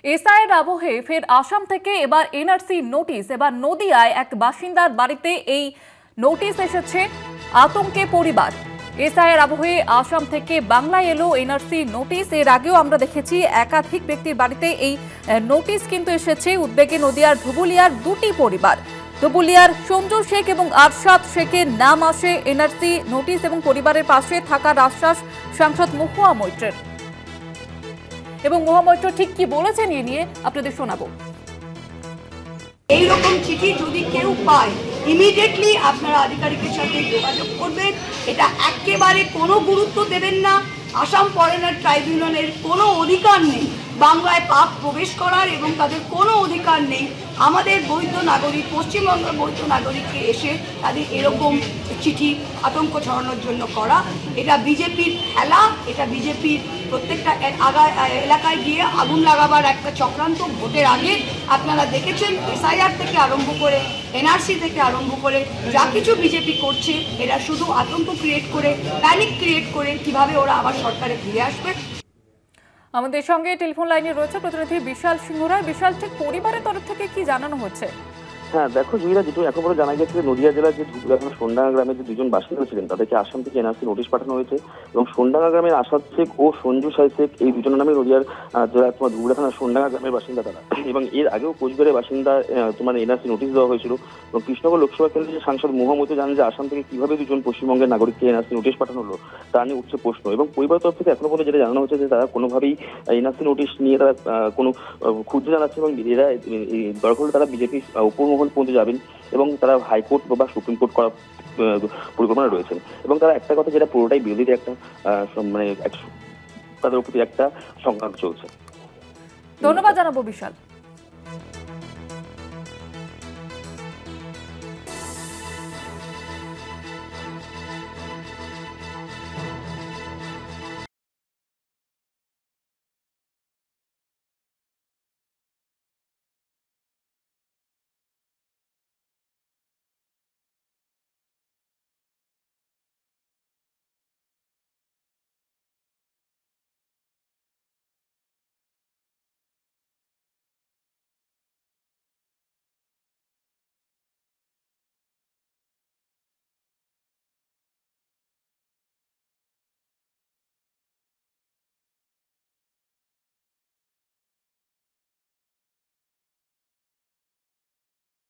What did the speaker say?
এসআইয়ের আবহে ফের আসাম থেকে এবার এনআরসি নোটিশ। এবার নদিয়ায় এক বাসিন্দার বাড়িতে এই নোটিশ এসেছে। আতঙ্কে পরিবার। এসআইয়ের আবহে আসাম থেকে বাংলায় এলো এনআরসি নোটিশ। এর আগেও আমরা দেখেছি একাধিক ব্যক্তির বাড়িতে এই নোটিশ কিন্তু এসেছে। উদ্বেগে নদিয়ার ধুবুলিয়ার দুটি পরিবার। ধুবুলিয়ার সঞ্জু শেখ এবং আরশাদ শেখের নাম আসে এনআরসি নোটিশ এবং পরিবারের পাশে থাকার আশ্বাস সাংসদ মহুয়া মৈত্রের। এবং মহুয়া মৈত্র ঠিক কি বলেছেন এ নিয়ে আপনাদের শোনাবো। এইরকম চিঠি যদি কেউ পায় ইমিডিয়েটলি আপনারা আধিকারিকের সাথে যোগাযোগ করবেন। এটা একেবারে কোনো গুরুত্ব দেবেন না। আসাম ফরেনার ট্রাইব্যুনালের কোনো অধিকার নেই বাংলায় পাক প্রবেশ করার, এবং তাদের কোনো অধিকার নেই আমাদের বৈধ নাগরিক, পশ্চিমবঙ্গের বৈধ নাগরিককে এসে তাদের এরকম চিঠি আতঙ্ক ছড়ানোর জন্য করা। এটা বিজেপির খেলা, এটা বিজেপির প্রত্যেকটা এলাকায় গিয়ে আগুন লাগাবার একটা চক্রান্ত। ভোটের আগে আপনারা দেখেছেন এসআইআর থেকে আরম্ভ করে এনআরসি থেকে আরম্ভ করে যা কিছু বিজেপি করছে, এরা শুধু আতঙ্ক ক্রিয়েট করে, প্যানিক ক্রিয়েট করে কিভাবে ওরা আবার সরকারে ফিরে আসবে। আমাদের সঙ্গে টেলিফোন লাইনে রয়েছে প্রতিনিধি বিশাল সিংহরায়। বিশাল, ঠিক পরিবারের তরফ থেকে কি জানানো হচ্ছে? হ্যাঁ দেখো জুইরা, যেটু এখন পরে জানা গেছে নদিয়া জেলার যে ধুবুলিয়া সোনডাঙ্গা গ্রামের যে দুজন বাসিন্দা ছিলেন তাদেরকে আসাম থেকে এনআরসি নোটিশ পাঠানো হয়েছে। এবং সোনডাঙ্গা গ্রামের আসাদ শেখ ও সঞ্জু সাই শেখ এই দুজনের নামে নদিয়ার জেলা তোমার ধুবুলিয়া থানার সোনডাঙ্গা গ্রামের বাসিন্দা তারা। এবং এর আগেও কোচবিহারের বাসিন্দা তোমার এনআরসি নোটিশ দেওয়া হয়েছিল। এবং কৃষ্ণনগর লোকসভা কেন্দ্রের সাংসদ মহুয়া মৈত্র জানান যে আসাম থেকে কিভাবে দুজন পশ্চিমবঙ্গের নাগরিককে এনআরসি নোটিশ পাঠানো হলো তা নিয়ে উঠছে প্রশ্ন। এবং পরিবারের তরফ থেকে এখনো পর্যন্ত যেটা জানানো হচ্ছে যে তারা কোনোভাবেই এনআরসি নোটিশ নিয়ে তারা কোনো ক্ষুদ্র জানাচ্ছে এবং এরা দরকার হলে তারা বিজেপি উপমহল পর্যন্ত যাবেন এবং তারা হাইকোর্ট বা সুপ্রিম কোর্ট করার পরিকল্পনা রয়েছেন। এবং তারা একটা কথা, যেটা পুরোটাই বিরোধীদের একটা মানে তাদের প্রতি একটা সংঘাত চলছে। ধন্যবাদ জানাবো বিশাল।